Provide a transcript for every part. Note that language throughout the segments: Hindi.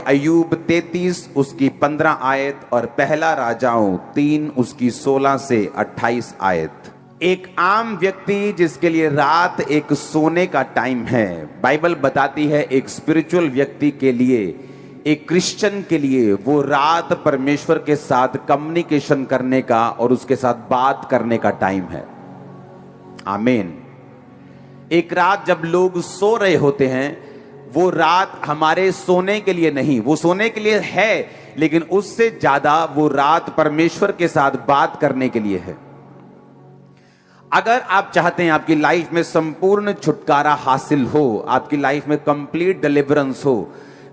अय्यूब 33 उसकी 15 आयत और पहला राजाओं 3 उसकी 16 से 28 आयत। एक आम व्यक्ति जिसके लिए रात एक सोने का टाइम है, बाइबल बताती है एक स्पिरिचुअल व्यक्ति के लिए, एक क्रिश्चियन के लिए वो रात परमेश्वर के साथ कम्युनिकेशन करने का और उसके साथ बात करने का टाइम है। आमीन। एक रात जब लोग सो रहे होते हैं, वो रात हमारे सोने के लिए नहीं, वो सोने के लिए है, लेकिन उससे ज्यादा वो रात परमेश्वर के साथ बात करने के लिए है। अगर आप चाहते हैं आपकी लाइफ में संपूर्ण छुटकारा हासिल हो, आपकी लाइफ में कंप्लीट डिलीवरेंस हो,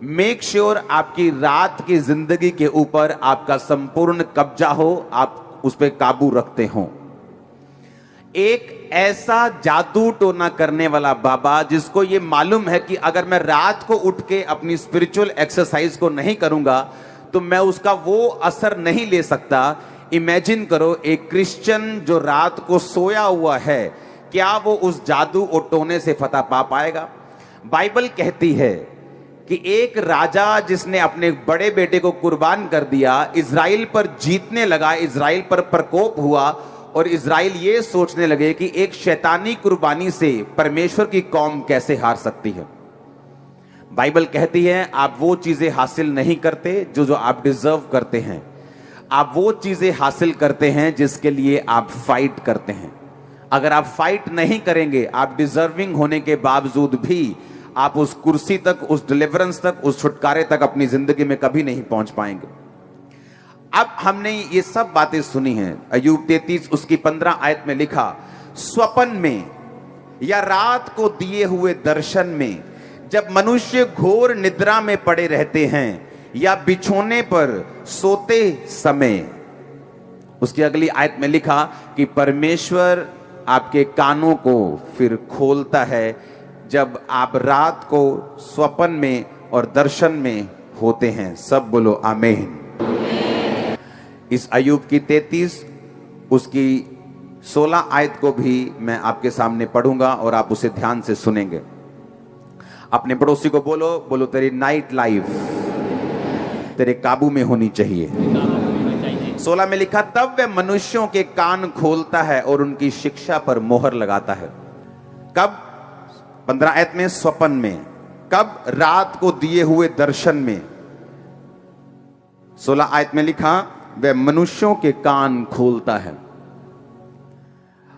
मेक श्योर आपकी रात की जिंदगी के ऊपर आपका संपूर्ण कब्जा हो, आप उस पर काबू रखते हो। एक ऐसा जादू टोना करने वाला बाबा जिसको ये मालूम है कि अगर मैं रात को उठ के अपनी स्पिरिचुअल एक्सरसाइज को नहीं करूंगा तो मैं उसका वो असर नहीं ले सकता। इमेजिन करो एक क्रिश्चियन जो रात को सोया हुआ है, क्या वो उस जादू और टोने से फतह पा पाएगा? बाइबल कहती है कि एक राजा जिसने अपने बड़े बेटे को कुर्बान कर दिया, इजराइल पर जीतने लगा, इजराइल पर प्रकोप हुआ और इजराइल ये सोचने लगे कि एक शैतानी कुर्बानी से परमेश्वर की कौम कैसे हार सकती है। बाइबल कहती है आप वो चीजें हासिल नहीं करते जो आप डिजर्व करते हैं, आप वो चीजें हासिल करते हैं जिसके लिए आप फाइट करते हैं। अगर आप फाइट नहीं करेंगे, आप डिजर्विंग होने के बावजूद भी आप उस कुर्सी तक, उस डिलीवरेंस तक, उस छुटकारे तक अपनी जिंदगी में कभी नहीं पहुंच पाएंगे। अब हमने ये सब बातें सुनी हैं। अय्यूब 33 उसकी 15 आयत में लिखा, स्वप्न में या रात को दिए हुए दर्शन में जब मनुष्य घोर निद्रा में पड़े रहते हैं या बिछोने पर सोते समय, उसकी अगली आयत में लिखा कि परमेश्वर आपके कानों को फिर खोलता है जब आप रात को स्वप्न में और दर्शन में होते हैं। सब बोलो आमीन। इस अय्यूब की 33 उसकी 16 आयत को भी मैं आपके सामने पढ़ूंगा और आप उसे ध्यान से सुनेंगे। अपने पड़ोसी को बोलो तेरी नाइट लाइफ तेरे काबू में होनी चाहिए। 16 में लिखा, तब वह मनुष्यों के कान खोलता है और उनकी शिक्षा पर मोहर लगाता है। कब? 15 आयत में स्वप्न में। कब? रात को दिए हुए दर्शन में। 16 आयत में लिखा वह मनुष्यों के कान खोलता है।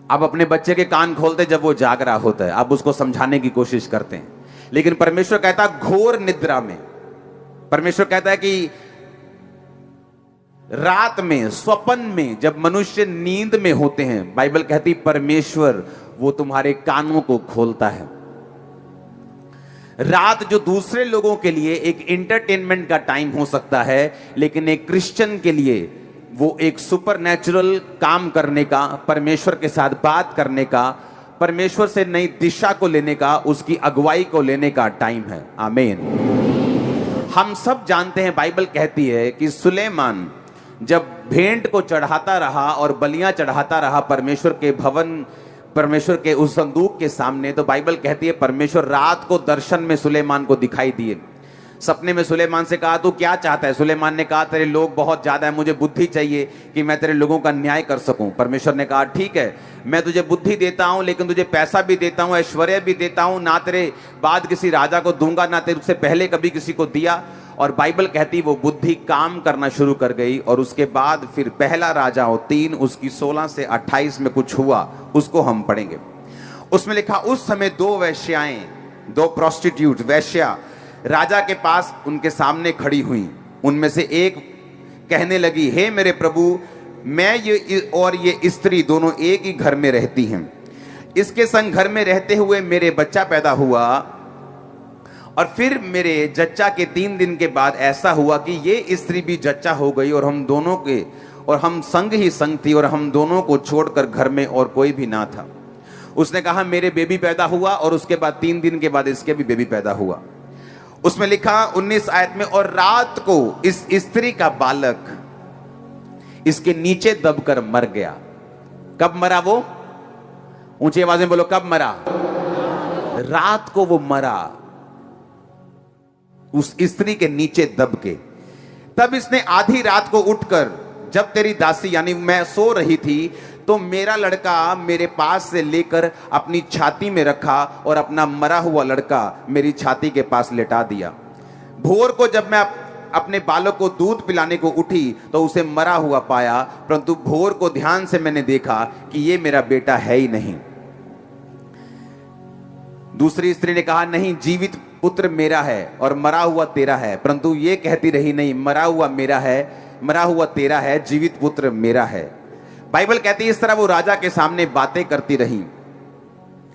अब अपने बच्चे के कान खोलते जब वो जाग रहा होता है, अब उसको समझाने की कोशिश करते हैं, लेकिन परमेश्वर कहता है घोर निद्रा में। परमेश्वर कहता है कि रात में, स्वप्न में, जब मनुष्य नींद में होते हैं, बाइबल कहती परमेश्वर वो तुम्हारे कानों को खोलता है। रात जो दूसरे लोगों के लिए एक इंटरटेनमेंट का टाइम हो सकता है, लेकिन एक क्रिश्चियन के लिए वो एक सुपरनैचुरल काम करने का, परमेश्वर के साथ बात करने का, परमेश्वर से नई दिशा को लेने का, उसकी अगुवाई को लेने का टाइम है। आमीन। हम सब जानते हैं, बाइबल कहती है कि सुलेमान जब भेंट को चढ़ाता रहा और बलियां चढ़ाता रहा परमेश्वर के भवन, परमेश्वर के उस संदूक के सामने, तो बाइबल कहती है परमेश्वर रात को दर्शन में सुलेमान को दिखाई दिए। सपने में सुलेमान से कहा तू क्या चाहता है? सुलेमान ने कहा तेरे लोग बहुत ज्यादा है, मुझे बुद्धि चाहिए कि मैं तेरे लोगों का न्याय कर सकूं। परमेश्वर ने कहा ठीक है, मैं तुझे बुद्धि देता हूं, लेकिन तुझे पैसा भी देता हूं, ऐश्वर्य भी देता हूं, ना तेरे बाद किसी राजा को दूंगा, ना तेरे से पहले कभी किसी को दिया। और बाइबल कहती वो बुद्धि काम करना शुरू कर गई। और उसके बाद फिर पहला राजाओं 3 उसकी 16 से 28 में कुछ हुआ, उसको हम पढ़ेंगे। उसमें लिखा, उस समय 2 वेश्याएं, 2 प्रोस्टिट्यूट वेश्या राजा के पास उनके सामने खड़ी हुई। उनमें से एक कहने लगी, हे मेरे प्रभु, मैं ये स्त्री दोनों एक ही घर में रहती हैं। इसके संग घर में रहते हुए मेरे बच्चा पैदा हुआ और फिर मेरे जच्चा के 3 दिन के बाद ऐसा हुआ कि ये स्त्री भी जच्चा हो गई और हम संग ही संग थी और हम दोनों को छोड़कर घर में और कोई भी ना था। उसने कहा मेरे बेबी पैदा हुआ और उसके बाद 3 दिन के बाद इसके भी बेबी पैदा हुआ। उसमें लिखा 19 आयत में, और रात को इस स्त्री का बालक इसके नीचे दबकर मर गया। कब मरा वो? ऊंची आवाज में बोलो, कब मरा? रात को वो मरा। उस स्त्री के नीचे दब के। तब इसने आधी रात को उठकर, जब तेरी दासी यानी मैं सो रही थी, तो मेरा लड़का मेरे पास से लेकर अपनी छाती में रखा और अपना मरा हुआ लड़का मेरी छाती के पास लेटा दिया। भोर को जब मैं अपने बालक को दूध पिलाने को उठी तो उसे मरा हुआ पाया, परंतु भोर को ध्यान से मैंने देखा कि ये मेरा बेटा है ही नहीं। दूसरी स्त्री ने कहा, नहीं, जीवित पुत्र मेरा है और मरा हुआ तेरा है। परंतु ये कहती रही, नहीं, मरा हुआ मेरा है, मरा हुआ तेरा है, जीवित पुत्र मेरा है। बाइबल कहती है इस तरह वो राजा के सामने बातें करती रही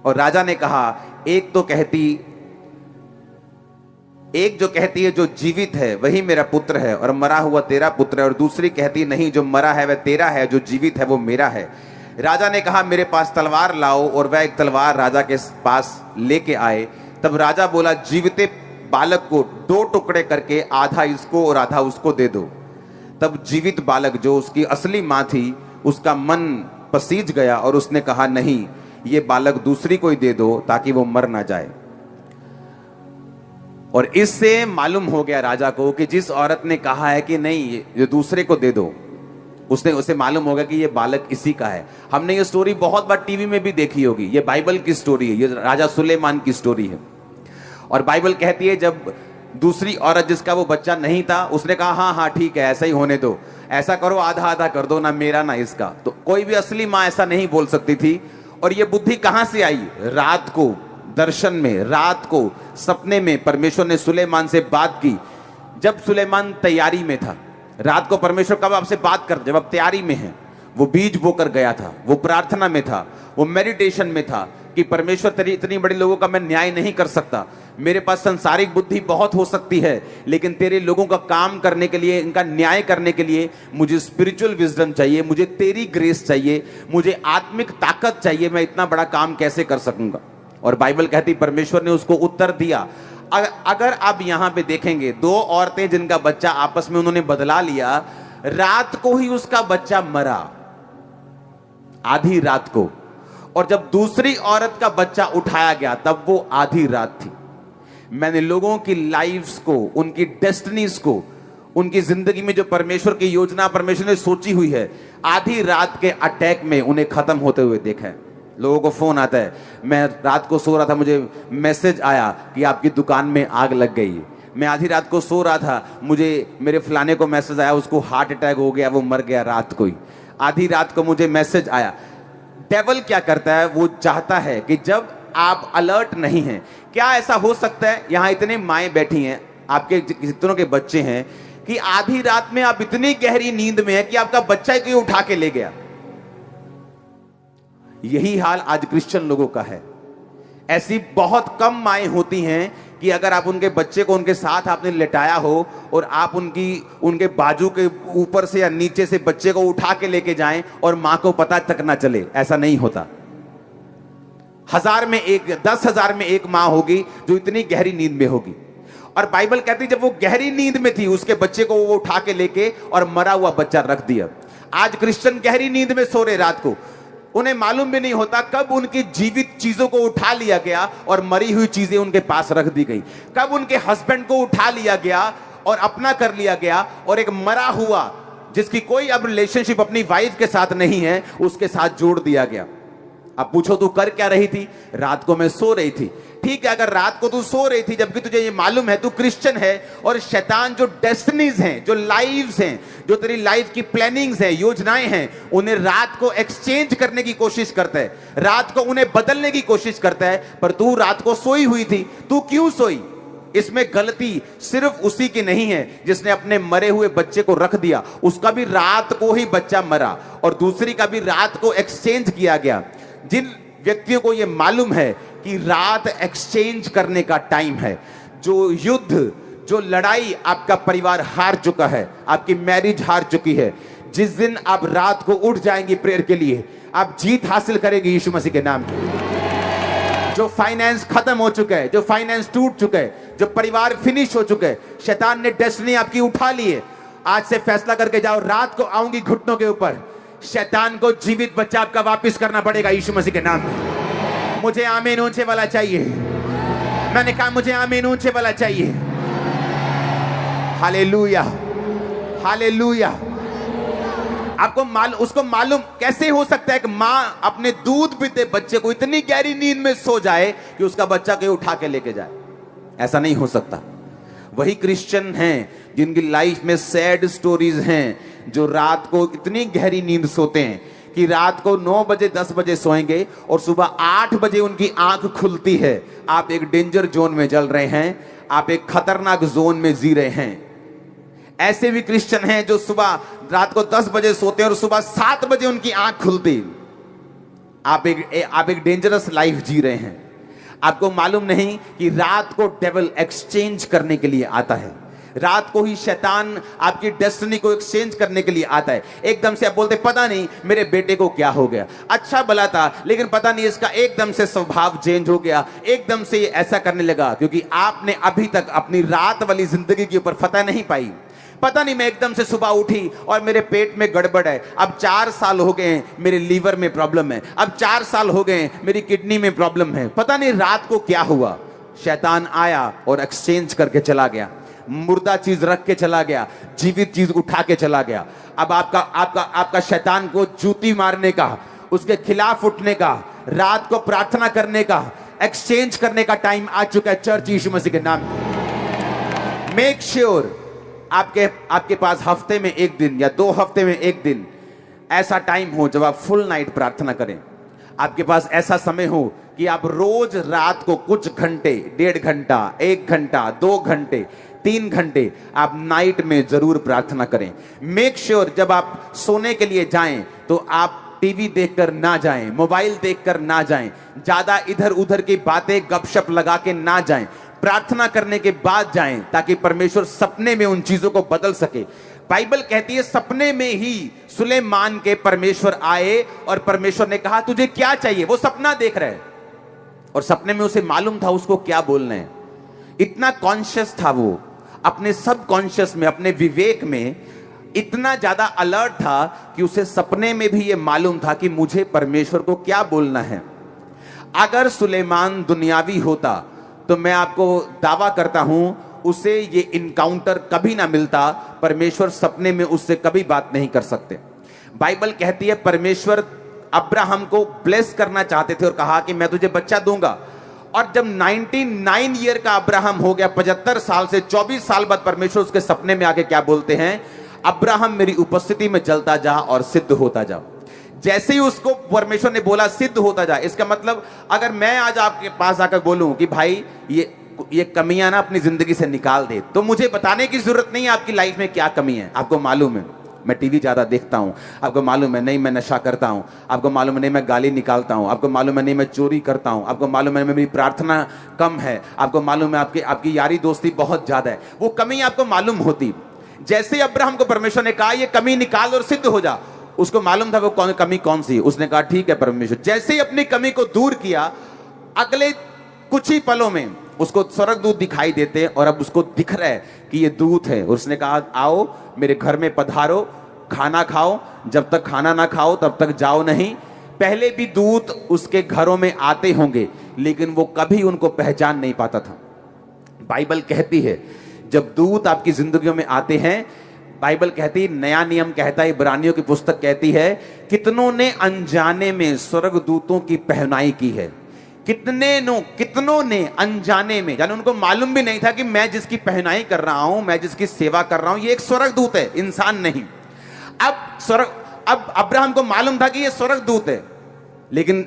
और राजा ने कहा, एक जो कहती है जो जीवित है वही मेरा पुत्र है और मरा हुआ तेरा पुत्र है, और दूसरी कहती नहीं, जो मरा है वह तेरा है, जो जीवित है वो मेरा है। राजा ने कहा, मेरे पास तलवार लाओ, और वह एक तलवार राजा के पास लेके आए। तब राजा बोला, जीविते बालक को 2 टुकड़े करके आधा इसको और आधा उसको दे दो। तब जीवित बालक, जो उसकी असली मां थी, उसका मन पसीज गया और उसने कहा, नहीं, ये बालक दूसरी को ही दे दो ताकि वो मर ना जाए। और इससे मालूम हो गया राजा को कि जिस औरत ने कहा है कि नहीं, ये दूसरे को दे दो, उसे मालूम होगा कि ये बालक इसी का है। हमने ये स्टोरी बहुत बार टीवी में भी देखी होगी। ये बाइबल की स्टोरी है, ये राजा सुलेमान की स्टोरी है। और बाइबल कहती है जब दूसरी औरत जिसका वो बच्चा नहीं था, उसने कहा, हाँ हाँ ठीक है, ऐसा ही होने दो, ऐसा करो, आधा आधा कर दो, ना मेरा ना इसका। तो कोई भी असली माँ ऐसा नहीं बोल सकती थी। और ये बुद्धि कहां से आई? रात को दर्शन में, रात को सपने में परमेश्वर ने सुलेमान से बात की। जब सुलेमान तैयारी में था, रात को परमेश्वर कब आपसे बात कर, जब आप तैयारी में हैं। वो बीज बोकर गया था, वो प्रार्थना में था, वो मेडिटेशन में था कि परमेश्वर तेरी इतनी बड़ी लोगों का मैं न्याय नहीं कर सकता, मेरे पास संसारिक बुद्धि बहुत हो सकती है, लेकिन तेरे लोगों का काम करने के लिए, इनका न्याय करने के लिए मुझे स्पिरिचुअल विजडम चाहिए, मुझे तेरी ग्रेस चाहिए, मुझे आत्मिक ताकत चाहिए, मैं इतना बड़ा काम कैसे कर सकूंगा। और बाइबल कहती परमेश्वर ने उसको उत्तर दिया। अगर आप यहां पे देखेंगे, 2 औरतें जिनका बच्चा आपस में उन्होंने बदला लिया, रात को ही उसका बच्चा मरा, आधी रात को। और जब दूसरी औरत का बच्चा उठाया गया तब वो आधी रात थी। मैंने लोगों की लाइफ्स को, उनकी डेस्टिनीज को, उनकी जिंदगी में जो परमेश्वर की योजना परमेश्वर ने सोची हुई है, आधी रात के अटैक में उन्हें खत्म होते हुए देखा है। लोगों को फोन आता है, मैं रात को सो रहा था, मुझे मैसेज आया कि आपकी दुकान में आग लग गई। मैं आधी रात को सो रहा था, मुझे मेरे फलाने को मैसेज आया, उसको हार्ट अटैक हो गया, वो मर गया रात को ही। आधी रात को मुझे मैसेज आया। डेविल क्या करता है? वो चाहता है कि जब आप अलर्ट नहीं हैं, क्या ऐसा हो सकता है, यहां इतने माएँ बैठी हैं, आपके जितनों के बच्चे हैं, कि आधी रात में आप इतनी गहरी नींद में है कि आपका बच्चा ही कोई उठा के ले गया। यही हाल आज क्रिश्चियन लोगों का है। ऐसी बहुत कम माएँ होती हैं कि अगर आप उनके बच्चे को उनके साथ आपने लेटाया हो और आप उनके बाजू के ऊपर से या नीचे से बच्चे को उठा के लेके जाएं और मां को पता तक ना चले, ऐसा नहीं होता। 1000 में एक, 10,000 में एक मां होगी जो इतनी गहरी नींद में होगी। और बाइबल कहती जब वो गहरी नींद में थी, उसके बच्चे को वो उठा के लेके और मरा हुआ बच्चा रख दिया। आज क्रिश्चियन गहरी नींद में सो रहे रात को, उन्हें मालूम भी नहीं होता कब उनकी जीवित चीजों को उठा लिया गया और मरी हुई चीजें उनके पास रख दी गई, कब उनके हस्बैंड को उठा लिया गया और अपना कर लिया गया और एक मरा हुआ जिसकी कोई अब रिलेशनशिप अपनी वाइफ के साथ नहीं है, उसके साथ जोड़ दिया गया। अब पूछो तू कर क्या रही थी? रात को मैं सो रही थी। ठीक है, अगर रात को तू सो रही थी जबकि तुझे ये मालूम है तू क्रिश्चियन है, और शैतान जो डेस्टिनीज हैं, जो लाइव्स हैं, जो तेरी लाइफ की प्लानिंग्स हैं, योजनाएं हैं, उन्हें रात को एक्सचेंज करने की कोशिश करता है, रात को उन्हें बदलने की कोशिश करता है। पर तू रात को सोई हुई थी, तू क्यों सोई? इसमें गलती सिर्फ उसी की नहीं है जिसने अपने मरे हुए बच्चे को रख दिया, उसका भी रात को ही बच्चा मरा और दूसरी का भी रात को एक्सचेंज किया गया। जिन व्यक्तियों को यह मालूम है कि रात एक्सचेंज करने का टाइम है, जो युद्ध, जो लड़ाई आपका परिवार हार चुका है, आपकी मैरिज हार चुकी है, जिस दिन आप रात को उठ जाएंगी प्रेयर के लिए, आप जीत हासिल करेंगे यीशु मसीह के नाम पे। जो फाइनेंस खत्म हो चुका है, जो फाइनेंस टूट चुका है, जो परिवार फिनिश हो चुका है, शैतान ने डेस्टिनी आपकी उठा ली है, आज से फैसला करके जाओ, रात को आऊंगी घुटनों के ऊपर, शैतान को जीवित बच्चा आपका वापस करना पड़ेगा यीशु मसीह के नाम में। मुझे आमीन ऊंचे वाला चाहिए। मैंने कहा मुझे आमीन ऊंचे वाला चाहिए। Hallelujah, hallelujah. आपको उसको मालूम कैसे हो सकता है कि माँ अपने दूध पीते बच्चे को इतनी गहरी नींद में सो जाए कि उसका बच्चा कहीं उठा के लेके जाए? ऐसा नहीं हो सकता। वही क्रिश्चियन हैं जिनकी लाइफ में सैड स्टोरीज हैं, जो रात को इतनी गहरी नींद सोते हैं कि रात को 9 बजे 10 बजे सोएंगे और सुबह 8 बजे उनकी आंख खुलती है। आप एक डेंजर जोन में चल रहे हैं, आप एक खतरनाक जोन में जी रहे हैं। ऐसे भी क्रिश्चियन हैं जो सुबह रात को 10 बजे सोते हैं और सुबह 7 बजे उनकी आंख खुलती। आप एक डेंजरस लाइफ जी रहे हैं। आपको मालूम नहीं कि रात को डेविल एक्सचेंज करने के लिए आता है। रात को ही शैतान आपकी डेस्टिनी को एक्सचेंज करने के लिए आता है। एकदम से आप बोलते पता नहीं मेरे बेटे को क्या हो गया, अच्छा भला था लेकिन पता नहीं इसका एकदम से स्वभाव चेंज हो गया, एकदम से ये ऐसा करने लगा, क्योंकि आपने अभी तक अपनी रात वाली जिंदगी के ऊपर फतह नहीं पाई। पता नहीं मैं एकदम से सुबह उठी और मेरे पेट में गड़बड़ है, अब 4 साल हो गए हैं मेरे लीवर में प्रॉब्लम है, अब 4 साल हो गए मेरी किडनी में प्रॉब्लम है, पता नहीं रात को क्या हुआ। शैतान आया और एक्सचेंज करके चला गया, मुर्दा चीज रख के चला गया, जीवित चीज उठा के चला गया। अब आपका शैतान को जूती मारने का, उसके खिलाफ उठने का, रात को प्रार्थना करने का, एक्सचेंज करने का टाइम आ चुका है। चर्च यीशु मसीह के नाम में मेक श्योर आपके पास हफ्ते में 1 दिन या 2 हफ्ते में 1 दिन ऐसा टाइम हो जब आप फुल नाइट प्रार्थना करें। आपके पास ऐसा समय हो कि आप रोज रात को कुछ घंटे, 1.5 घंटा, 1 घंटा, 2 घंटे, 3 घंटे आप नाइट में जरूर प्रार्थना करें। मेक श्योर जब आप सोने के लिए जाएं तो आप टीवी देखकर ना जाएं, मोबाइल देखकर ना जाएं, ज्यादा इधर उधर की बातें गपशप लगा के ना जाएं। प्रार्थना करने के बाद जाएं ताकि परमेश्वर सपने में उन चीजों को बदल सके। बाइबल कहती है सपने में ही सुलेमान के परमेश्वर आए और परमेश्वर ने कहा तुझे क्या चाहिए। वो सपना देख रहा है और सपने में उसे मालूम था उसको क्या बोलना है। इतना कॉन्शियस था वो, अपने सब कॉन्शियस में, अपने विवेक में इतना ज्यादा अलर्ट था कि उसे सपने में भी ये मालूम था कि मुझे परमेश्वर को क्या बोलना है। अगर सुलेमान दुनियावी होता तो मैं आपको दावा करता हूं उसे ये इनकाउंटर कभी ना मिलता। परमेश्वर सपने में उससे कभी बात नहीं कर सकते। बाइबल कहती है परमेश्वर अब्राहम को ब्लेस करना चाहते थे और कहा कि मैं तुझे बच्चा दूंगा। और जब 99 ईयर का अब्राहम हो गया, 75 साल से 24 साल बाद परमेश्वर उसके सपने में आके क्या बोलते हैं, अब्राहम मेरी उपस्थिति में चलता जा और सिद्ध होता जा। जैसे ही उसको परमेश्वर ने बोला सिद्ध होता जा, इसका मतलब अगर मैं आज आपके पास आकर बोलूं कि भाई ये कमियां ना अपनी जिंदगी से निकाल दे, तो मुझे बताने की जरूरत नहीं है आपकी लाइफ में क्या कमी है। आपको मालूम है मैं टीवी ज्यादा देखता हूं, आपको मालूम है नहीं मैं नशा करता हूं, आपको मालूम है नहीं मैं गाली निकालता हूं, आपको मालूम है नहीं मैं चोरी करता हूं, आपको मालूम है मेरी प्रार्थना कम है, आपको मालूम है आपकी यारी दोस्ती बहुत ज्यादा है। वो कमी आपको मालूम होती। जैसे अब्राहम को परमेश्वर ने कहा ये कमी निकाल और सिद्ध हो जा, उसको मालूम था वो कमी कौन सी। उसने कहा ठीक है परमेश्वर। जैसे ही अपनी कमी को दूर किया, अगले कुछ ही पलों में उसको स्वर्गदूत दिखाई देते और अब उसको दिख रहा है कि ये दूत है। उसने कहा आओ मेरे घर में पधारो, खाना खाओ, जब तक खाना ना खाओ तब तक जाओ नहीं। पहले भी दूत उसके घरों में आते होंगे लेकिन वो कभी उनको पहचान नहीं पाता था। बाइबल कहती है जब दूत आपकी जिंदगियों में आते हैं, बाइबल कहती है, नया नियम कहता है, इब्रानियों की पुस्तक कहती है, कितनों ने अनजाने में स्वर्गदूतों की पहनाई की है। कितनों ने अनजाने में, यानी उनको मालूम भी नहीं था कि मैं जिसकी पहनाई कर रहा हूं, मैं जिसकी सेवा कर रहा हूं, ये एक स्वर्गदूत है, इंसान नहीं। अब अब्राहम को मालूम था कि ये स्वर्गदूत है, लेकिन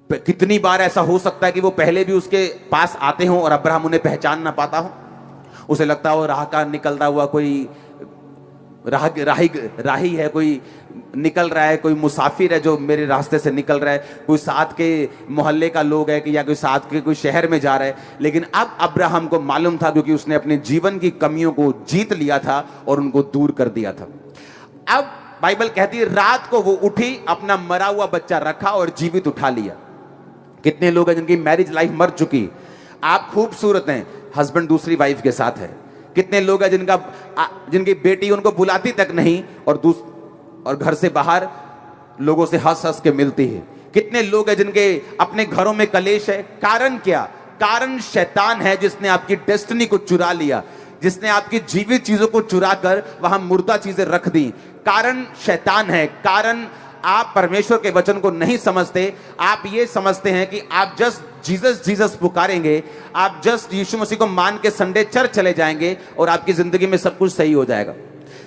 कितनी बार ऐसा हो सकता है कि वो पहले भी उसके पास आते हों और अब्राहम उन्हें पहचान ना पाता हो। उसे लगता हो राह का निकलता हुआ कोई राही है, कोई निकल रहा है, कोई मुसाफिर है जो मेरे रास्ते से निकल रहा है, कोई साथ के मोहल्ले का लोग है कि या कोई साथ के कोई शहर में जा रहा है। लेकिन अब अब्राहम को मालूम था क्योंकि उसने अपने जीवन की कमियों को जीत लिया था और उनको दूर कर दिया था। अब बाइबल कहती है रात को वो उठी, अपना मरा हुआ बच्चा रखा और जीवित उठा लिया। कितने लोग हैं जिनकी मैरिज लाइफ मर चुकी, आप खूबसूरत हैं, हस्बैंड दूसरी वाइफ के साथ है। कितने लोग हैं जिनकी बेटी उनको बुलाती तक नहीं और घर से बाहर लोगों से हंस हंस के मिलती है। कितने लोग हैं जिनके अपने घरों में कलेश है। कारण क्या? कारण शैतान है जिसने आपकी डेस्टिनी को चुरा लिया। जिसने आपकी जीवित चीजों को चुरा कर वहां मुर्दा चीजें रख दी। कारण शैतान है, कारण आप परमेश्वर के वचन को नहीं समझते। आप ये समझते हैं कि आप जस्ट जीसस जीसस पुकारेंगे, आप जस्ट यीशु मसीह को मान के संडे चर्च चले जाएंगे और आपकी जिंदगी में सब कुछ सही हो जाएगा।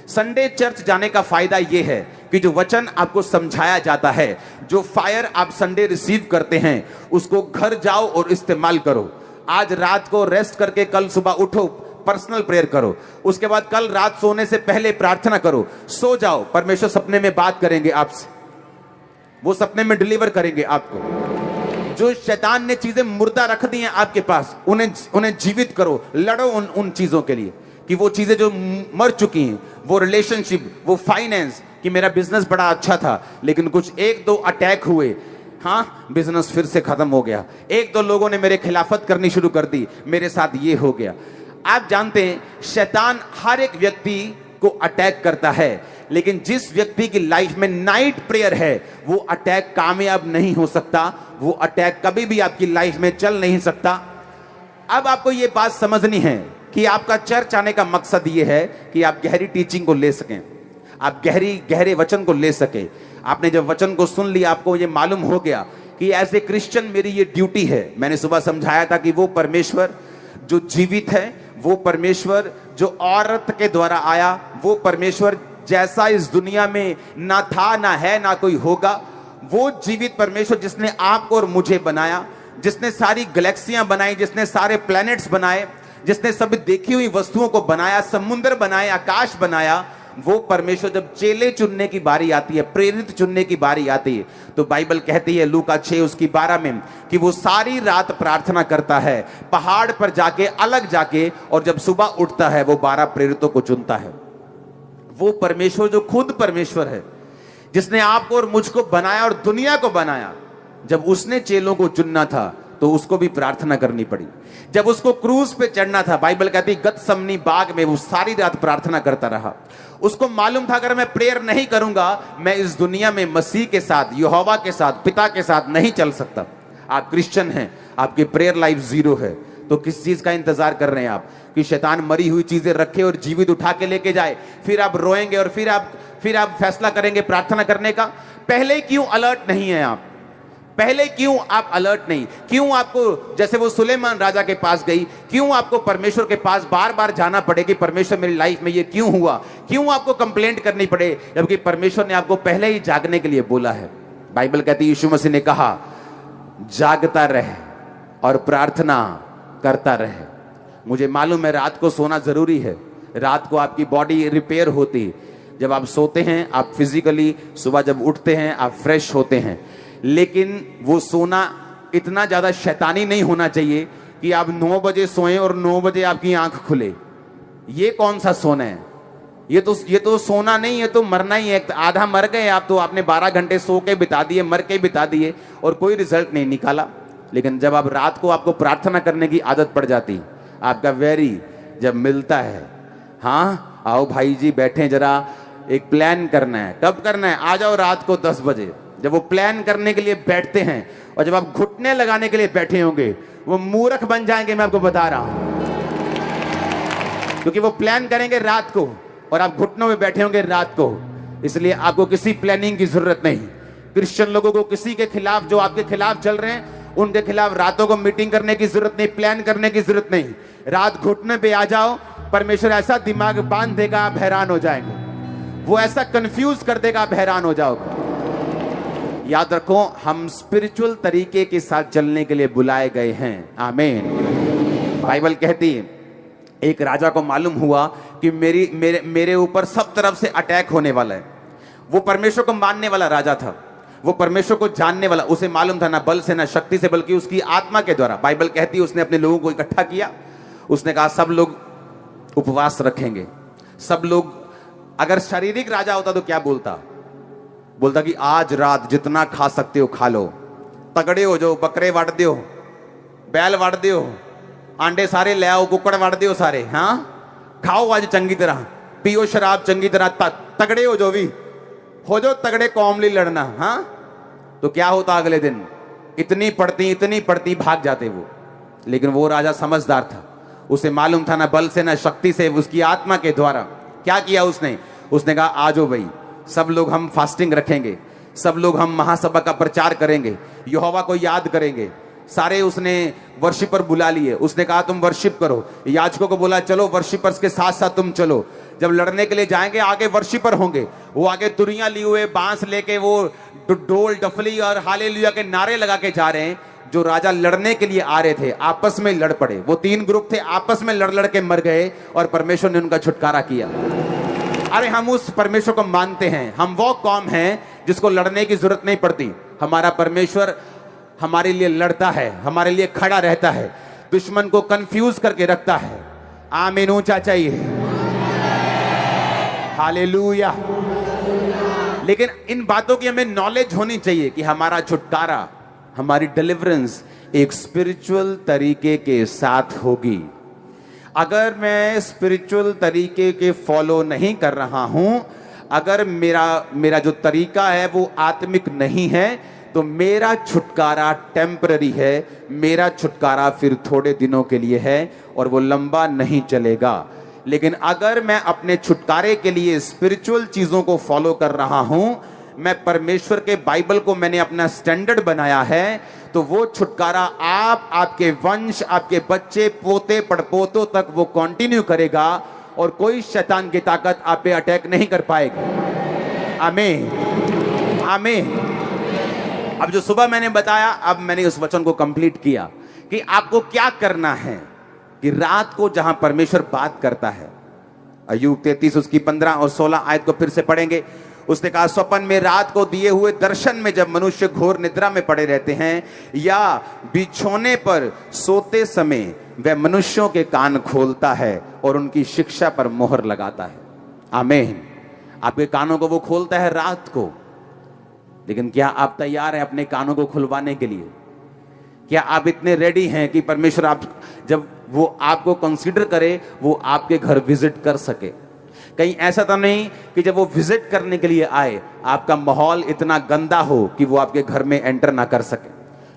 संडे चर्च जाने का फायदा यह है कि जो वचन आपको समझाया जाता है, जो फायर आप संडे रिसीव करते हैं, उसको घर जाओ और इस्तेमाल करो। आज रात को रेस्ट करके कल सुबह उठो, पर्सनल प्रेयर करो। उसके बाद कल रात सोने से पहले प्रार्थना करो। सो जाओ, परमेश्वर सपने में बात करेंगे आपसे, वो सपने में डिलीवर करेंगे आपको। जो शैतान ने चीजें मुर्दा रख दी हैं आपके पास, उन्हें जीवित करो। लड़ो उन चीजों के लिए कि वो चीजें जो मर चुकी हैं, वो रिलेशनशिप, वो फाइनेंस, कि मेरा बिजनेस बड़ा अच्छा था लेकिन कुछ एक दो अटैक हुए, हाँ बिजनेस फिर से खत्म हो गया। एक दो लोगों ने मेरे खिलाफत करनी शुरू कर दी, मेरे साथ ये हो गया। आप जानते हैं शैतान हर एक व्यक्ति को अटैक करता है, लेकिन जिस व्यक्ति की लाइफ में नाइट प्रेयर है वो अटैक कामयाब नहीं हो सकता, वो अटैक कभी भी आपकी लाइफ में चल नहीं सकता। अब आपको ये बात समझनी है कि आपका चर्च आने का मकसद ये है कि आप गहरी टीचिंग को ले सकें, आप गहरे वचन को ले सके। आपने जब वचन को सुन लिया, आपको ये मालूम हो गया कि एज ए क्रिश्चियन मेरी ये ड्यूटी है। मैंने सुबह समझाया था कि वो परमेश्वर जो जीवित है, वो परमेश्वर जो औरत के द्वारा आया, वो परमेश्वर जैसा इस दुनिया में ना था, ना है, ना कोई होगा, वो जीवित परमेश्वर जिसने आपको और मुझे बनाया, जिसने सारी गैलेक्सियां बनाई, जिसने सारे प्लैनेट्स बनाए, जिसने सभी देखी हुई वस्तुओं को बनाया, समुद्र बनाए, आकाश बनाया, वो परमेश्वर जब चेले चुनने की बारी आती है, प्रेरित चुनने की बारी आती है, तो बाइबल कहती है लूका 6 उसकी 12 में कि वो सारी रात प्रार्थना करता है, पहाड़ पर जाके अलग जाके, और जब सुबह उठता है वो 12 प्रेरितों को चुनता है। वो परमेश्वर जो खुद परमेश्वर है, जिसने आपको और मुझको बनाया और दुनिया को बनाया, जब उसने चेलों को चुनना था तो उसको भी प्रार्थना करनी पड़ी। जब उसको क्रूज पे चढ़ना था, बाइबल कहती गतसमनी बाग में वो सारी रात प्रार्थना करता रहा। उसको मालूम था अगर मैं प्रेयर नहीं करूंगा, मैं इस दुनिया में मसीह के साथ, यहोवा के साथ, पिता के साथ नहीं चल सकता। आप क्रिश्चियन हैं, आपकी प्रेयर लाइफ जीरो है, तो किस चीज का इंतजार कर रहे हैं आप कि शैतान मरी हुई चीजें रखे और जीवित उठा के लेके जाए, फिर आप रोएंगे और फिर आप फैसला करेंगे प्रार्थना करने का। पहले क्यों अलर्ट नहीं है आप? पहले क्यों आप अलर्ट नहीं? क्यों आपको, जैसे वो सुलेमान राजा के पास गई, क्यों आपको परमेश्वर के पास बार बार जाना पड़े कि परमेश्वर मेरी लाइफ में ये क्यों हुआ? क्यों आपको कंप्लेंट करनी पड़े, जबकि परमेश्वर ने आपको पहले ही जागने के लिए बोला है। बाइबल कहती है यीशु मसीह ने कहा जागता रहे और प्रार्थना करता रहे। मुझे मालूम है रात को सोना जरूरी है, रात को आपकी बॉडी रिपेयर होती, जब आप सोते हैं आप फिजिकली, सुबह जब उठते हैं आप फ्रेश होते हैं, लेकिन वो सोना इतना ज्यादा शैतानी नहीं होना चाहिए कि आप 9 बजे सोएं और 9 बजे आपकी आंख खुले। ये कौन सा सोना है? ये तो सोना नहीं है, तो मरना ही है। आधा मर गए आप, तो आपने 12 घंटे सो के बिता दिए, मर के बिता दिए और कोई रिजल्ट नहीं निकाला। लेकिन जब आप रात को आपको प्रार्थना करने की आदत पड़ जाती, आपका वेरी जब मिलता है, हाँ आओ भाई जी बैठे, जरा एक प्लान करना है। कब करना है? आ जाओ रात को 10 बजे। जब वो प्लान करने के लिए बैठते हैं और जब आप घुटने लगाने के लिए बैठे होंगे, वो मूर्ख बन जाएंगे, मैं आपको बता रहा हूं, क्योंकि वो प्लान करेंगे रात को और आप घुटनों में बैठे होंगे रात को। इसलिए आपको किसी प्लानिंग की जरूरत नहीं। क्रिश्चियन लोगों को किसी के खिलाफ, जो आपके खिलाफ चल रहे हैं, उनके खिलाफ रातों को मीटिंग करने की जरूरत नहीं, प्लान करने की जरूरत नहीं। रात घुटने पे आ जाओ, परमेश्वर ऐसा दिमाग बांध देगा आप हैरान हो जाएंगे, वो ऐसा कंफ्यूज कर देगा आप हैरान हो जाओगे। याद रखो, हम स्पिरिचुअल तरीके के साथ चलने के लिए बुलाए गए हैं। आमीन। बाइबल कहती है एक राजा को मालूम हुआ कि मेरे ऊपर सब तरफ से अटैक होने वाला है। वो परमेश्वर को मानने वाला राजा था, वो परमेश्वर को जानने वाला, उसे मालूम था ना बल से ना शक्ति से, बल्कि उसकी आत्मा के द्वारा। बाइबल कहती है उसने अपने लोगों को इकट्ठा किया, उसने कहा सब लोग उपवास रखेंगे, सब लोग। अगर शारीरिक राजा होता तो क्या बोलता कि आज रात जितना खा सकते हो खा लो, तगड़े हो जाओ, बकरे वाट दियो, बैल वाट दियो, अंडे सारे ले आओ, कुकड़ वाट दियो सारे, हाँ खाओ आज चंगी तरह, पियो शराब चंगी तरह, तगड़े हो जो भी हो जाओ, तगड़े कौमली लड़ना। हाँ तो क्या होता अगले दिन? इतनी पड़ती भाग जाते वो। लेकिन वो राजा समझदार था, उसे मालूम था ना बल से ना शक्ति से, उसकी आत्मा के द्वारा। क्या किया उसने? उसने कहा आ जाओ भाई, सब लोग हम फास्टिंग रखेंगे, सब लोग हम महासभा का प्रचार करेंगे, यहोवा को याद करेंगे। सारे उसने वर्शिपर बुला लिए। उसने कहा तुम वर्शिप करो। याजकों को बोला चलो वर्शिपर्स के साथ साथ तुम चलो। जब लड़ने के लिए जाएंगे आगे वर्शिपर होंगे, वो आगे तुरियां लिए हुए बांस लेके वो डोल डफली और हालेलुया के नारे लगा के जा रहे हैं। जो राजा लड़ने के लिए आ रहे थे आपस में लड़ पड़े। वो 3 ग्रुप थे, आपस में लड़ लड़ के मर गए और परमेश्वर ने उनका छुटकारा किया। अरे हम उस परमेश्वर को मानते हैं। हम वो कौम हैं जिसको लड़ने की जरूरत नहीं पड़ती। हमारा परमेश्वर हमारे लिए लड़ता है, हमारे लिए खड़ा रहता है, दुश्मन को कंफ्यूज करके रखता है। आमीन ऊंचा चाहिए, हालेलुया। लेकिन इन बातों की हमें नॉलेज होनी चाहिए कि हमारा छुटकारा, हमारी डिलीवरेंस एक स्पिरिचुअल तरीके के साथ होगी। अगर मैं स्पिरिचुअल तरीके के फॉलो नहीं कर रहा हूं, अगर मेरा जो तरीका है वो आत्मिक नहीं है, तो मेरा छुटकारा टेम्पररी है। मेरा छुटकारा फिर थोड़े दिनों के लिए है और वो लंबा नहीं चलेगा। लेकिन अगर मैं अपने छुटकारे के लिए स्पिरिचुअल चीजों को फॉलो कर रहा हूं, मैं परमेश्वर के बाइबल को मैंने अपना स्टैंडर्ड बनाया है, तो वो छुटकारा आप, आपके वंश, आपके बच्चे, पोते पड़पोतों तक वो कंटिन्यू करेगा और कोई शैतान की ताकत आप पे अटैक नहीं कर पाएगी। आमीन, आमीन। अब जो सुबह मैंने बताया, अब मैंने उस वचन को कंप्लीट किया कि आपको क्या करना है कि रात को जहां परमेश्वर बात करता है, अय्यूब 33 उसकी 15 और 16 आयत को फिर से पढ़ेंगे। उसने कहा स्वप्न में रात को दिए हुए दर्शन में जब मनुष्य घोर निद्रा में पड़े रहते हैं या बिछोने पर सोते समय, वह मनुष्यों के कान खोलता है और उनकी शिक्षा पर मोहर लगाता है। आमीन। आपके कानों को वो खोलता है रात को। लेकिन क्या आप तैयार हैं अपने कानों को खुलवाने के लिए? क्या आप इतने रेडी हैं कि परमेश्वर आप जब वो आपको कंसीडर करे, वो आपके घर विजिट कर सके? कहीं ऐसा तो नहीं कि जब वो विजिट करने के लिए आए, आपका माहौल इतना गंदा हो कि वो आपके घर में एंटर ना कर सके।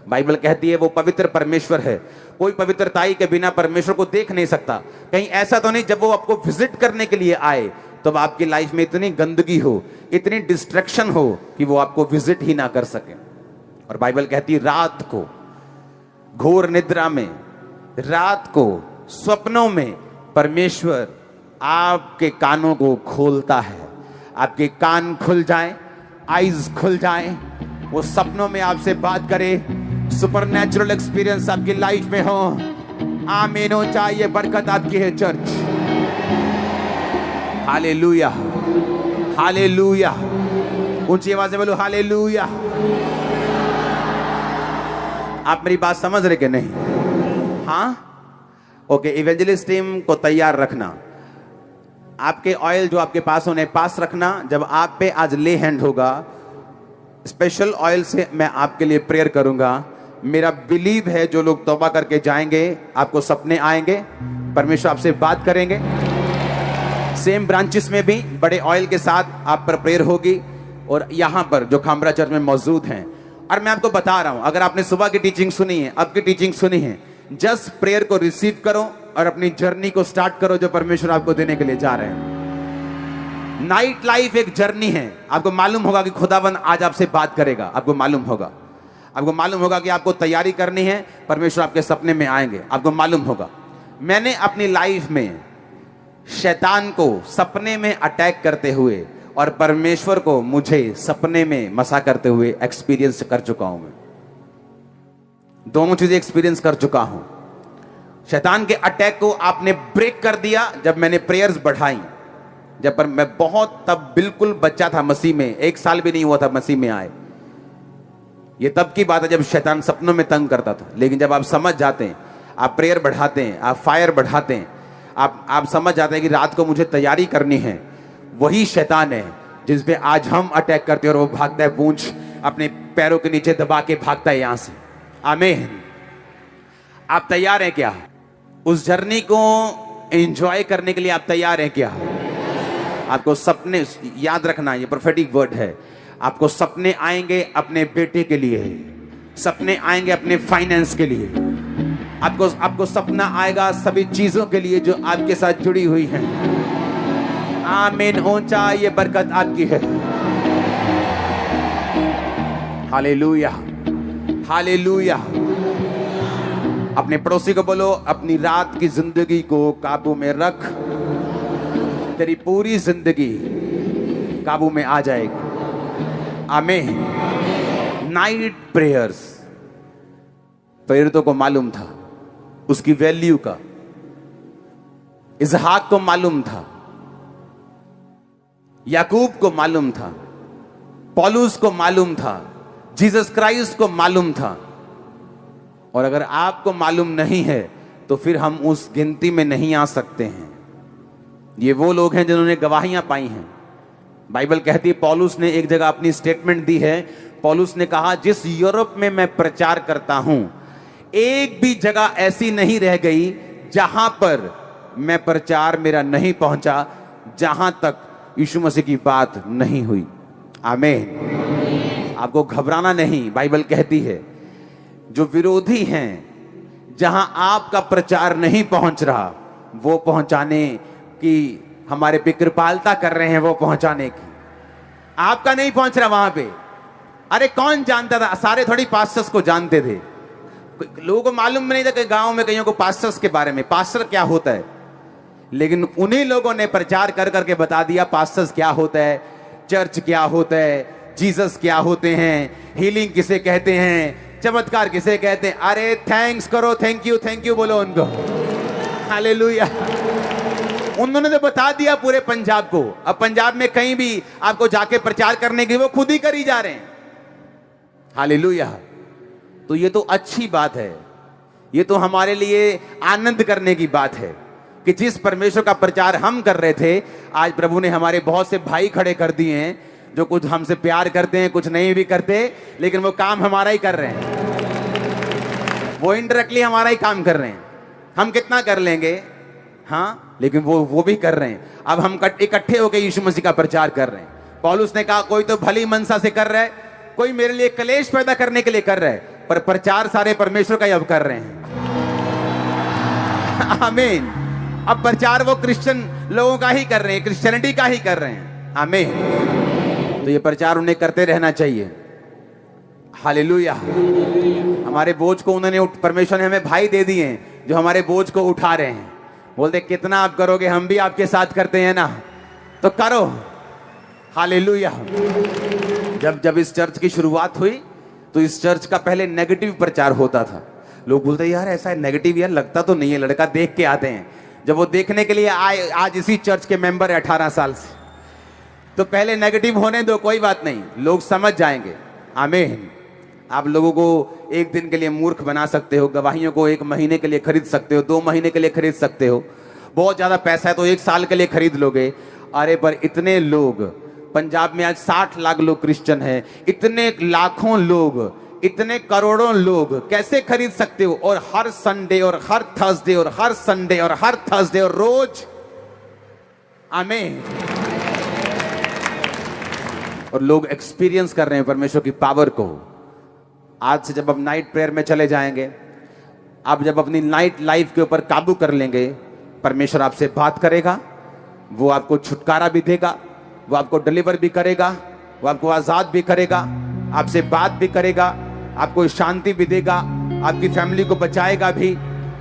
बाइबल कहती है वो पवित्र परमेश्वर है, कोई पवित्रताई के बिना परमेश्वर को देख नहीं सकता। कहीं ऐसा तो नहीं जब वो आपको विजिट करने के लिए आए तब आपकी लाइफ में इतनी गंदगी हो, इतनी डिस्ट्रैक्शन हो कि वो आपको विजिट ही ना कर सके। और बाइबल कहती है रात को घोर निद्रा में, रात को स्वप्नों में परमेश्वर आपके कानों को खोलता है। आपके कान खुल जाएं, आईज खुल जाएं, वो सपनों में आपसे बात करे, सुपरनैचुरल एक्सपीरियंस आपकी लाइफ में हो। आमीन हो चाहिए, बरकत आपकी है चर्च। Hallelujah, hallelujah. ऊंची आवाज में बोलो हालेलुया। आप मेरी बात समझ रहे कि नहीं? हाँ, ओके। इवेंजलिस्ट टीम को तैयार रखना। आपके ऑयल जो आपके पास होने पास रखना। जब आप पे आज ले हैंड होगा, स्पेशल ऑयल से मैं आपके लिए प्रेयर करूंगा। मेरा बिलीव है जो लोग तौबा करके जाएंगे, आपको सपने आएंगे, परमेश्वर आपसे बात करेंगे। सेम ब्रांचेस में भी बड़े ऑयल के साथ आप पर प्रेयर होगी और यहां पर जो खामरा चर्च में मौजूद हैं। और मैं आपको बता रहा हूं, अगर आपने सुबह की टीचिंग सुनी है, अब की टीचिंग सुनी है, जस्ट प्रेयर को रिसीव करो और अपनी जर्नी को स्टार्ट करो जो परमेश्वर आपको देने के लिए जा रहे हैं। नाइट लाइफ एक जर्नी है। आपको मालूम होगा कि खुदावन आज आपसे बात करेगा। आपको मालूम होगा, आपको मालूम होगा कि आपको तैयारी करनी है, परमेश्वर आपके सपने में आएंगे। आपको मालूम होगा, मैंने अपनी लाइफ में शैतान को सपने में अटैक करते हुए और परमेश्वर को मुझे सपने में मसा करते हुए एक्सपीरियंस कर चुका हूं। मैं दोनों चीजें एक्सपीरियंस कर चुका हूं। शैतान के अटैक को आपने ब्रेक कर दिया जब मैंने प्रेयर्स बढ़ाई। जब पर मैं बहुत तब बिल्कुल बच्चा था मसीह में, 1 साल भी नहीं हुआ था मसीह में आए। ये तब की बात है जब शैतान सपनों में तंग करता था। लेकिन जब आप समझ जाते हैं, आप प्रेयर बढ़ाते हैं, आप फायर बढ़ाते हैं, आप समझ जाते हैं कि रात को मुझे तैयारी करनी है, वही शैतान है जिस पे आज हम अटैक करते हैं और वो भागता है, पूंछ अपने पैरों के नीचे दबा के भागता है यहां से। आमीन। आप तैयार हैं क्या? उस जर्नी को एंजॉय करने के लिए आप तैयार हैं क्या? आपको सपने, याद रखना ये प्रोफेटिक वर्ड है, आपको सपने आएंगे अपने बेटे के लिए, सपने आएंगे अपने फाइनेंस के लिए, आपको आपको सपना आएगा सभी चीजों के लिए जो आपके साथ जुड़ी हुई है। आमीन। ऊंचा ये बरकत आपकी है। Hallelujah, hallelujah. अपने पड़ोसी को बोलो, अपनी रात की जिंदगी को काबू में रख, तेरी पूरी जिंदगी काबू में आ जाएगी। आमीन। नाइट प्रेयर्स, प्रेरितों को मालूम था उसकी वैल्यू का। इसहाक को मालूम था, याकूब को मालूम था, पौलुस को मालूम था, जीसस क्राइस्ट को मालूम था। और अगर आपको मालूम नहीं है तो फिर हम उस गिनती में नहीं आ सकते हैं। ये वो लोग हैं जिन्होंने गवाहियां पाई हैं। बाइबल कहती है, पौलुस ने एक जगह अपनी स्टेटमेंट दी है। पौलुस ने कहा, जिस यूरोप में मैं प्रचार करता हूं, एक भी जगह ऐसी नहीं रह गई जहां पर मैं प्रचार मेरा नहीं पहुंचा, जहां तक यीशु मसीह की बात नहीं हुई। आमीन। आपको घबराना नहीं। बाइबल कहती है, जो विरोधी हैं, जहां आपका प्रचार नहीं पहुंच रहा, वो पहुंचाने की हमारे पे कृपालता कर रहे हैं। वो पहुंचाने की, आपका नहीं पहुंच रहा वहां पे। अरे कौन जानता था? सारे थोड़ी पास्टर्स को जानते थे। लोगों को मालूम नहीं था कि गांव में कईयों को पास्टर्स के बारे में, पास्टर क्या होता है। लेकिन उन्हीं लोगों ने प्रचार कर करके बता दिया पास्टर्स क्या होता है, चर्च क्या होता है, जीसस क्या होते हैं, हीलिंग किसे कहते हैं, चमत्कार किसे कहते हैं। अरे थैंक्स करो, थैंक यू बोलो उनको। हालेलुया। उन्होंने तो बता दिया पूरे पंजाब को। अब पंजाब में कहीं भी आपको जाके प्रचार करने के लिए वो खुद ही करी जा रहे हैं। हालेलुया। तो ये तो अच्छी बात है, ये तो हमारे लिए आनंद करने की बात है कि जिस परमेश्वर का प्रचार हम कर रहे थे, आज प्रभु ने हमारे बहुत से भाई खड़े कर दिए हैं जो कुछ हमसे प्यार करते हैं, कुछ नहीं भी करते, लेकिन वो काम हमारा ही कर रहे हैं। वो इनडायरेक्टली हमारा ही काम कर रहे हैं। हम कितना कर लेंगे, हाँ, लेकिन वो भी कर रहे हैं। अब हम इकट्ठे होकर यीशु मसीह का प्रचार कर रहे हैं। पौलुस ने कहा, कोई तो भली मनसा से कर रहा है, कोई मेरे लिए कलेश पैदा करने के लिए कर रहा है, पर प्रचार सारे परमेश्वर का ही अब कर रहे हैं। आमीन। अब प्रचार वो क्रिश्चियन लोगों का ही कर रहे हैं, क्रिश्चियनिटी का ही कर रहे हैं। आमीन। तो ये प्रचार उन्हें करते रहना चाहिए। हालेलुया। हमारे बोझ को उन्होंने परमेश्वर ने हमें भाई दे दिए हैं जो हमारे बोझ को उठा रहे हैं। बोलते कितना आप करोगे, हम भी आपके साथ करते हैं ना, तो करो। हालेलुया। जब इस चर्च की शुरुआत हुई तो इस चर्च का पहले नेगेटिव प्रचार होता था। लोग बोलते यार ऐसा है नेगेटिव, यार लगता तो नहीं है, लड़का देख के आते हैं। जब वो देखने के लिए आए, आज इसी चर्च के मेंबर है 18 साल से, तो पहले नेगेटिव होने दो, कोई बात नहीं, लोग समझ जाएंगे। आमीन। आप लोगों को एक दिन के लिए मूर्ख बना सकते हो, गवाहियों को 1 महीने के लिए खरीद सकते हो, 2 महीने के लिए खरीद सकते हो, बहुत ज्यादा पैसा है तो 1 साल के लिए खरीद लोगे। अरे पर इतने लोग पंजाब में आज 60 लाख लोग क्रिश्चियन हैं, इतने लाखों लोग, इतने करोड़ों लोग कैसे खरीद सकते हो? और हर संडे और हर थर्सडे और हर संडे और हर थर्सडे और रोज। आमीन। और लोग एक्सपीरियंस कर रहे हैं परमेश्वर की पावर को। आज से जब आप नाइट प्रेयर में चले जाएंगे, आप जब अपनी नाइट लाइफ के ऊपर काबू कर लेंगे, परमेश्वर आपसे बात करेगा, वो आपको छुटकारा भी देगा, वो आपको डिलीवर भी करेगा, वो आपको आजाद भी करेगा, आपसे बात भी करेगा, आपको शांति भी देगा, आपकी फैमिली को बचाएगा भी,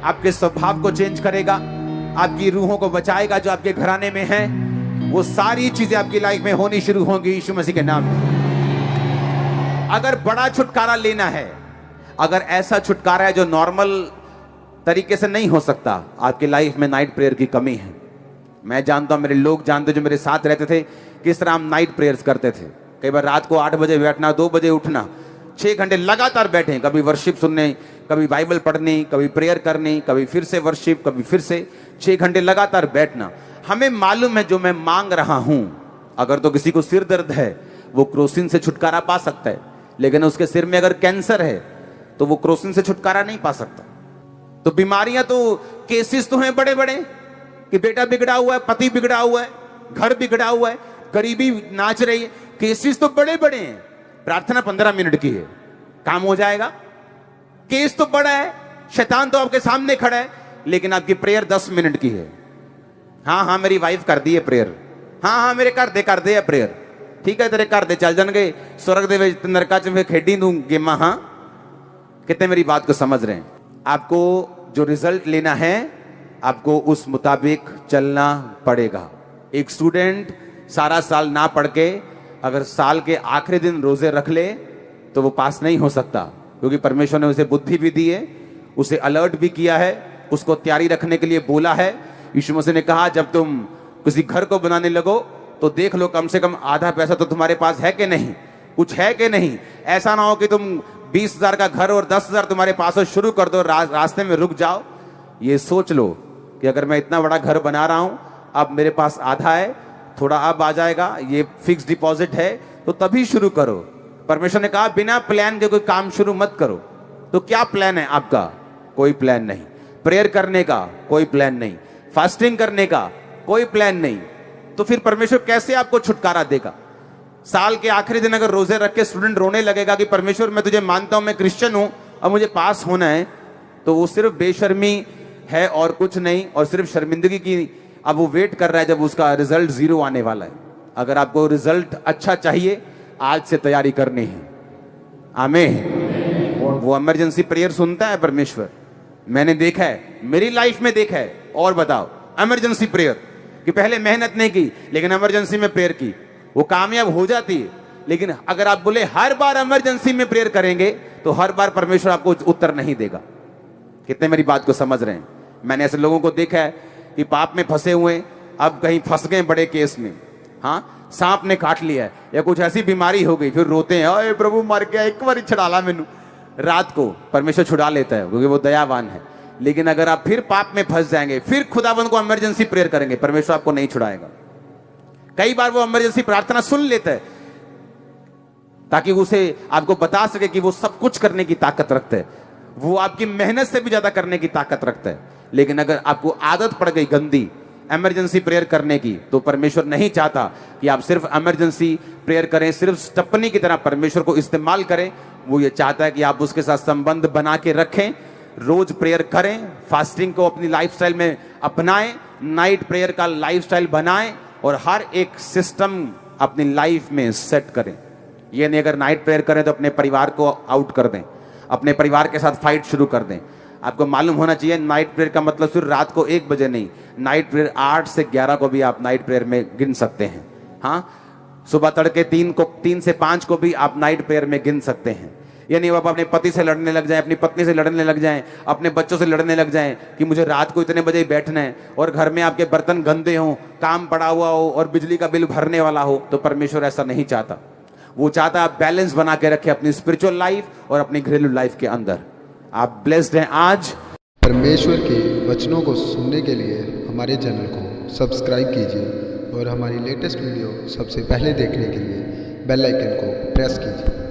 आपके स्वभाव को चेंज करेगा, आपकी रूहों को बचाएगा जो आपके घराने में हैं। वो सारी चीजें आपकी लाइफ में होनी शुरू होंगी यीशु मसीह के नाम में। अगर बड़ा छुटकारा लेना है, अगर ऐसा छुटकारा है जो नॉर्मल तरीके से नहीं हो सकता, आपकी लाइफ में नाइट प्रेयर की कमी है। मैं जानता हूं, मेरे लोग जानते जो मेरे साथ रहते थे, किस तरह हम नाइट प्रेयर्स करते थे। कई बार रात को 8 बजे बैठना, 2 बजे उठना, 6 घंटे लगातार बैठे, कभी वर्शिप सुनने, कभी बाइबल पढ़नी, कभी प्रेयर करनी, कभी फिर से वर्शिप, कभी फिर से 6 घंटे लगातार बैठना। हमें मालूम है जो मैं मांग रहा हूं, अगर तो किसी को सिर दर्द है वो क्रोसिन से छुटकारा पा सकता है, लेकिन उसके सिर में अगर कैंसर है तो वो क्रोसिन से छुटकारा नहीं पा सकता। तो बीमारियां तो, केसेस तो हैं बड़े बड़े कि बेटा बिगड़ा हुआ है, पति बिगड़ा हुआ है, घर बिगड़ा हुआ है, गरीबी नाच रही है, केसेस तो बड़े बड़े हैं। प्रार्थना 15 मिनट की है, काम हो जाएगा। केस तो बड़ा है, शैतान तो आपके सामने खड़ा है, लेकिन आपकी प्रेयर 10 मिनट की है। हाँ हाँ मेरी वाइफ कर दी है प्रेयर, हाँ हाँ मेरे कर दे है प्रेयर, ठीक है तेरे घर दे चल जाएंगे स्वर्ग दे विच नरका च खेडी दूं गेमा। हाँ कितने मेरी बात को समझ रहे हैं? आपको जो रिजल्ट लेना है आपको उस मुताबिक चलना पड़ेगा। एक स्टूडेंट सारा साल ना पढ़ के अगर साल के आखिरी दिन रोजे रख ले तो वो पास नहीं हो सकता, क्योंकि परमेश्वर ने उसे बुद्धि भी दी है, उसे अलर्ट भी किया है, उसको तैयारी रखने के लिए बोला है। यीशु मसीह ने कहा जब तुम किसी घर को बनाने लगो तो देख लो कम से कम आधा पैसा तो तुम्हारे पास है कि नहीं, कुछ है कि नहीं। ऐसा ना हो कि तुम 20,000 का घर और 10,000 तुम्हारे पास हो, शुरू कर दो, रास्ते में रुक जाओ। ये सोच लो कि अगर मैं इतना बड़ा घर बना रहा हूं, अब मेरे पास आधा है, थोड़ा अब आ जाएगा, ये फिक्स डिपॉजिट है, तो तभी शुरू करो। परमेश्वर ने कहा बिना प्लान के कोई काम शुरू मत करो। तो क्या प्लान है आपका? कोई प्लान नहीं। प्रेयर करने का कोई प्लान नहीं, फास्टिंग करने का कोई प्लान नहीं, तो फिर परमेश्वर कैसे आपको छुटकारा देगा? साल के आखिरी दिन अगर रोजे रख के स्टूडेंट रोने लगेगा कि परमेश्वर मैं तुझे मानता हूं, मैं क्रिश्चियन हूं, अब मुझे पास होना है, तो वो सिर्फ बेशर्मी है और कुछ नहीं, और सिर्फ शर्मिंदगी की अब वो वेट कर रहा है जब उसका रिजल्ट 0 आने वाला है। अगर आपको रिजल्ट अच्छा चाहिए आज से तैयारी करनी है। आमीन। वो इमरजेंसी प्रेयर सुनता है परमेश्वर, मैंने देखा है, मेरी लाइफ में देखा है। और बताओ इमरजेंसी प्रेयर कि पहले मेहनत नहीं की लेकिन इमरजेंसी में प्रेयर की, वो कामयाब हो जाती है। लेकिन अगर आप बोले हर बार इमरजेंसी में प्रेयर करेंगे तो हर बार परमेश्वर आपको उत्तर नहीं देगा। कितने मेरी बात को समझ रहे हैं? मैंने ऐसे लोगों को देखा है कि पाप में फंसे हुए, अब कहीं फंस गए बड़े केस में, हाँ सांप ने काट लिया है या कुछ ऐसी बीमारी हो गई, फिर रोते हैं अरे प्रभु मर गया, एक बार छुड़ा मैनू। रात को परमेश्वर छुड़ा लेता है क्योंकि वो दयावान है। लेकिन अगर आप फिर पाप में फंस जाएंगे, फिर खुदाबंद को इमरजेंसी प्रेयर करेंगे, परमेश्वर आपको नहीं छुड़ाएगा। कई बार वो इमरजेंसी प्रार्थना सुन लेता है ताकि उसे आपको बता सके कि वो सब कुछ करने की ताकत रखता है, वो आपकी मेहनत से भी ज्यादा करने की ताकत रखता है। लेकिन अगर आपको आदत पड़ गई गंदी इमरजेंसी प्रेयर करने की, तो परमेश्वर नहीं चाहता कि आप सिर्फ इमरजेंसी प्रेयर करें, सिर्फ स्टपनी की तरह परमेश्वर को इस्तेमाल करें। वो ये चाहता है कि आप उसके साथ संबंध बना के रखें, रोज प्रेयर करें, फास्टिंग को अपनी लाइफस्टाइल में अपनाएं, नाइट प्रेयर का लाइफस्टाइल बनाएं और हर एक सिस्टम अपनी लाइफ में सेट करें। ये नहीं अगर नाइट प्रेयर करें तो अपने परिवार को आउट कर दें, अपने परिवार के साथ फाइट शुरू कर दें। आपको मालूम होना चाहिए नाइट प्रेयर का मतलब सिर्फ रात को 1 बजे नहीं, नाइट प्रेयर 8 से 11 को भी आप नाइट प्रेयर में गिन सकते हैं। हाँ, सुबह तड़के 3 से 5 को भी आप नाइट प्रेयर में गिन सकते हैं। यानी आप अपने पति से लड़ने लग जाएं, अपनी पत्नी से लड़ने लग जाएं, अपने बच्चों से लड़ने लग जाएं कि मुझे रात को इतने बजे बैठना है, और घर में आपके बर्तन गंदे हों, काम पड़ा हुआ हो और बिजली का बिल भरने वाला हो, तो परमेश्वर ऐसा नहीं चाहता। वो चाहता आप बैलेंस बना के रखें अपनी स्पिरिचुअल लाइफ और अपनी घरेलू लाइफ के अंदर। आप ब्लेस्ड हैं आज। परमेश्वर के वचनों को सुनने के लिए हमारे चैनल को सब्सक्राइब कीजिए और हमारी लेटेस्ट वीडियो सबसे पहले देखने के लिए बेल आइकन को प्रेस कीजिए।